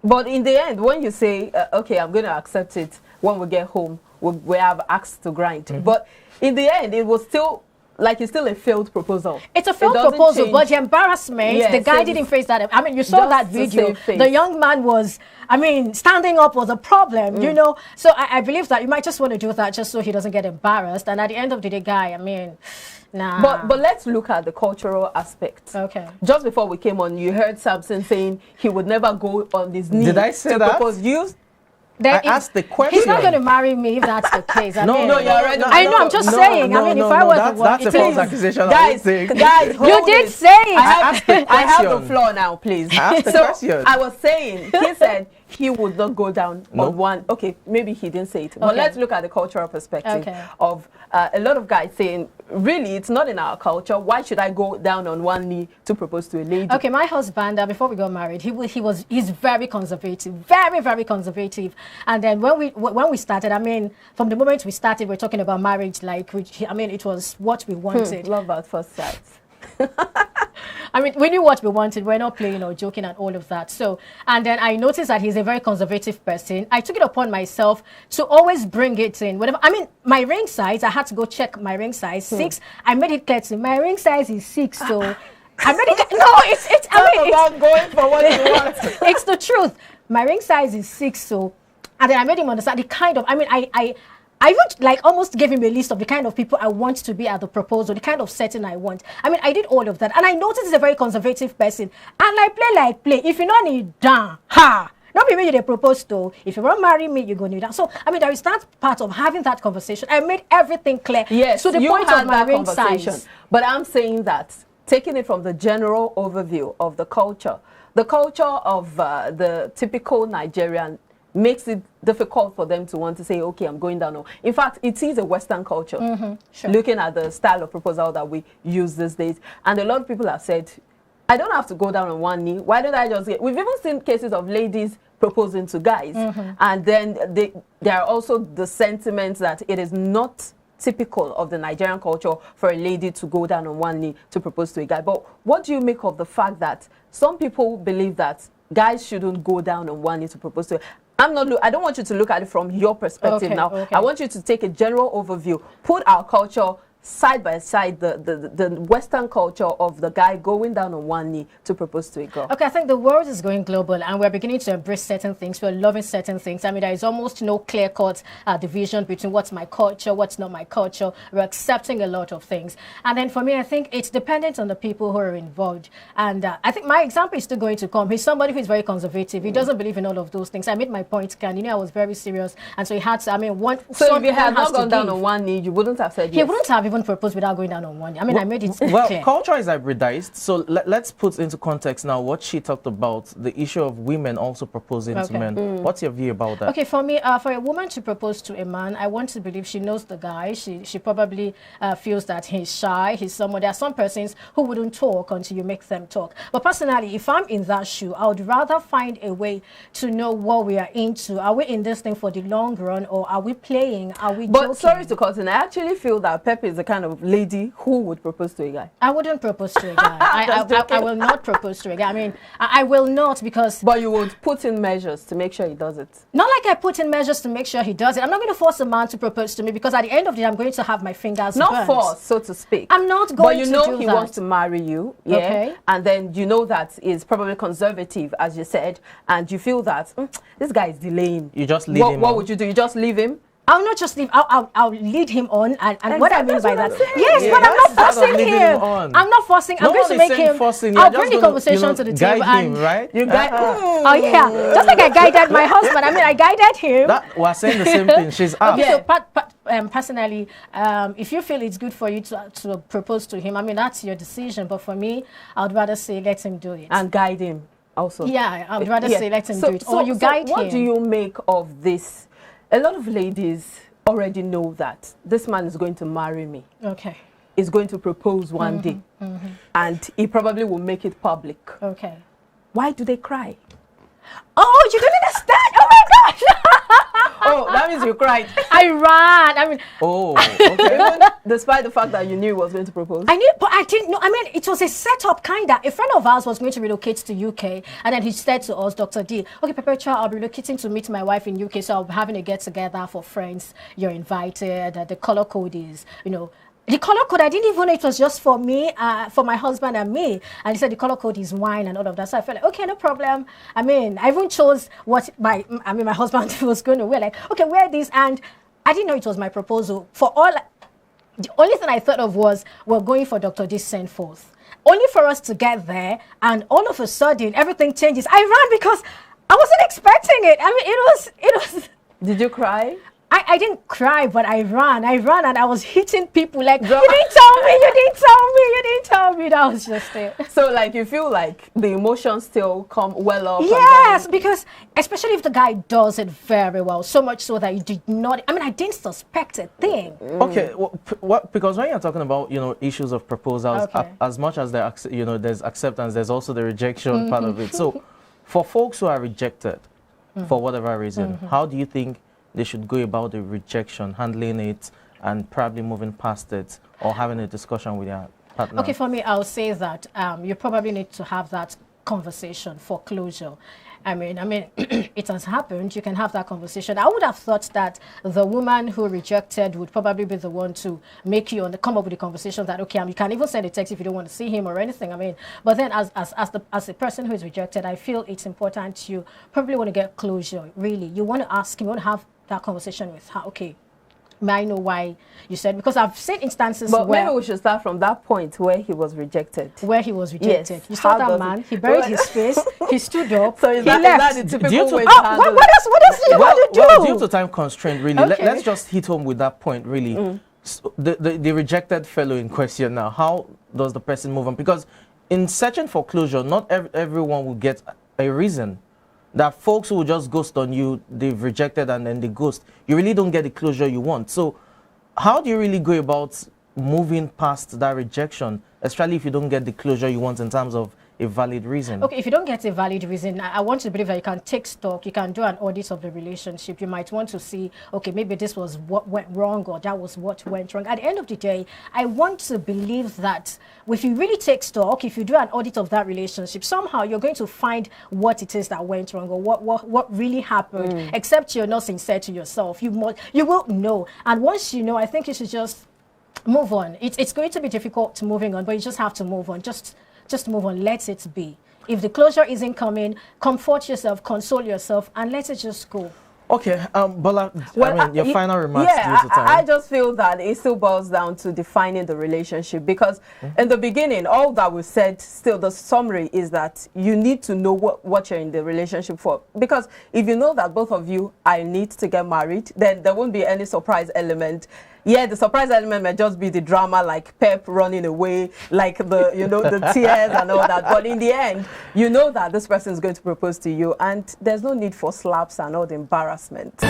But in the end, when you say, okay, I'm going to accept it when we get home, we have axe to grind. But in the end, it was still, like, it's still a failed proposal. It's a failed proposal, but the embarrassment, the guy didn't face that. I mean, you saw that video. The young man was, I mean, standing up was a problem, you know. So I believe that you might just want to do that just so he doesn't get embarrassed. And at the end of the day, guy, I mean, nah. But let's look at the cultural aspect. Okay. Just before we came on, you heard Samson saying he would never go on his knees. Did I say that? Propose. I asked the question. He's not going to marry me if that's the case. No, you're already. I know. I'm just saying. I mean, if I was the one, that's a false accusation. Guys, you did say it. I have the floor now, please. I asked the question. I was saying, he said he would not go down on one. Okay, maybe he didn't say it, but let's look at the cultural perspective of a lot of guys saying, really, it's not in our culture. Why should I go down on one knee to propose to a lady? Okay, my husband, before we got married, he's very conservative, very conservative. And then when we started, I mean, from the moment we started, we're talking about marriage, like, I mean, it was what we wanted. Love at first sight. I mean, we knew what we wanted. We're not playing or joking and all of that. So, and then I noticed that he's a very conservative person. I took it upon myself to always bring it in. Whatever. I mean, my ring size, I had to go check my ring size. 6. I made it clear to him. My ring size is 6. So, I made it. No, it's. I mean, about going for what you want. It's the truth. My ring size is 6. So, and then I made him understand the kind of. I mean, I would like almost give him a list of the kind of people I want to be at the proposal, the kind of setting I want. I mean, I did all of that. And I noticed he's a very conservative person. And I play. If you don't need down, not be you propose to. If you want to marry me, you're going to need that. So, I mean, there is that part of having that conversation. I made everything clear. Yes, to the point of my ring size. But I'm saying that, taking it from the general overview of the culture of the typical Nigerian makes it difficult for them to want to say, okay, I'm going down. In fact, it is a Western culture, looking at the style of proposal that we use these days. And a lot of people have said, I don't have to go down on one knee. Why don't I just get... We've even seen cases of ladies proposing to guys. And then there are also the sentiments that it is not typical of the Nigerian culture for a lady to go down on one knee to propose to a guy. But what do you make of the fact that some people believe that guys shouldn't go down on one knee to propose to? I don't want you to look at it from your perspective now. I want you to take a general overview. Put our culture side by side, the Western culture of the guy going down on one knee to propose to a girl. Okay, I think the world is going global and we're beginning to embrace certain things. We're loving certain things. I mean, there is almost no clear-cut division between what's my culture, what's not my culture. We're accepting a lot of things. And then for me, I think it's dependent on the people who are involved. And I think my example is still going to come. He's somebody who is very conservative. He doesn't believe in all of those things. I made my point, Can. You know, I was very serious. And so he had to, I mean, so if you had not gone down on one knee, you wouldn't have said yes. He wouldn't have even proposed without going down on one knee. I mean, I made it clear. Culture is hybridized. So let's put into context now what she talked about, the issue of women also proposing to men. What's your view about that? Okay, for me, for a woman to propose to a man, I want to believe she knows the guy. She probably feels that he's shy. He's someone. There are some persons who wouldn't talk until you make them talk. But personally, if I'm in that shoe, I would rather find a way to know what we are into. Are we in this thing for the long run, or are we playing? Are we joking? But sorry to cut in, I actually feel that Pepe is the kind of lady who would propose to a guy. I wouldn't propose to a guy. I will not propose to a guy. I mean, I will not, because... But you would put in measures to make sure he does it. Not like I put in measures to make sure he does it. I'm not going to force a man to propose to me, because at the end of the day, I'm going to have my fingers not burnt. Force, so to speak. I'm not going to do that. But you know he wants to marry you, yeah? Okay. And then you know that is probably conservative, as you said, and you feel that this guy is delaying. You just leave him. What would you do? You just leave him? I'll not just leave. I'll lead him on, and what I mean by that, yes, but I'm not forcing him. I'm not forcing. I'm going to make him. I'll bring the conversation to the table, and right? You guide. Oh yeah, just like I guided my husband. I mean, I guided him. We're saying the same thing. She's up. Okay, so personally, if you feel it's good for you to propose to him, I mean, that's your decision. But for me, I'd rather say let him do it and guide him also. Yeah, I'd rather say let him do it, or you guide him. What do you make of this? A lot of ladies already know that this man is going to marry me. Okay. Is going to propose one day. And he probably will make it public. Okay. Why do they cry? Oh, you don't understand? Oh my gosh! Oh, that means you cried. I ran. I mean, Oh, okay. Even despite the fact that you knew he was going to propose. I knew, but I didn't know. I mean, it was a setup, kind of. A friend of ours was going to relocate to UK, and then he said to us, Dr. D, okay, Perpetua, I'll be relocating to meet my wife in UK, so I'll be having a get-together for friends. You're invited. The color code is, you know, the color code, I didn't even know it was just for me, for my husband and me. And he said the color code is wine and all of that. So I felt like, okay, no problem. I mean, I even chose what my husband was going to wear. Like, okay, wear this. And I didn't know it was my proposal. For all, the only thing I thought of was, we're going for Dr. D send forth. Only for us to get there. And all of a sudden, everything changes. I ran because I wasn't expecting it. I mean, it was. Did you cry? I didn't cry, but I ran and I was hitting people like, you didn't tell me, you didn't tell me, you didn't tell me. That was just it. So like you feel like the emotions still come well up? Yes, because especially if the guy does it very well, so much so that you did not, I mean, I didn't suspect a thing. Okay, because when you're talking about, you know, issues of proposals, Okay. as much as there, you know, there's acceptance, there's also the rejection part of it. So for folks who are rejected for whatever reason, how do you think they should go about the rejection, handling it, and probably moving past it, or having a discussion with their partner? Okay, for me, I'll say that you probably need to have that conversation for closure. I mean, it has happened. You can have that conversation. I would have thought that the woman who rejected would probably be the one to make you come up with the conversation that, okay, you can even send a text if you don't want to see him or anything. I mean, but then as the person who is rejected, I feel it's important. You probably want to get closure. Really, you want to ask him. You want to have that conversation with her. Okay, may I know why you said? Because I've seen instances But where maybe we should start from that point where he was rejected. where he was rejected. Yes. You saw How that does man. it- He buried his face. He stood up. So he is that left. the Due typical to- way to Oh, handle what it? else do you want to do? Well, due to time constraint, really, Okay. let's just hit home with that point, really. So the rejected fellow in question now, how does the person move on? Because in searching for closure, not everyone will get a reason. That folks who will just ghost on you, they've rejected and then they ghost. You really don't get the closure you want. So how do you really go about moving past that rejection, especially if you don't get the closure you want in terms of a valid reason? Okay, if you don't get a valid reason, I want to believe that you can take stock, you can do an audit of the relationship. You might want to see, okay, maybe this was what went wrong or that was what went wrong. At the end of the day, I want to believe that if you really take stock, if you do an audit of that relationship, somehow you're going to find what it is that went wrong or what really happened, except you're not sincere to yourself. You will know. And once you know, I think you should just move on. It's going to be difficult moving on, but you just have to move on. Just move on. Let it be. If the closure isn't coming, comfort yourself, console yourself, and let it just go. Okay, Bola, I mean, your final remarks. Yeah, due to time. I just feel that it still boils down to defining the relationship, because in the beginning, all that we said, still the summary is that you need to know what you're in the relationship for. Because if you know that both of you are in need to get married, then there won't be any surprise element. Yeah, the surprise element may just be the drama, like Pep running away, like the, you know, the tears and all that. But in the end, you know that this person is going to propose to you, and there's no need for slaps and all the embarrassment.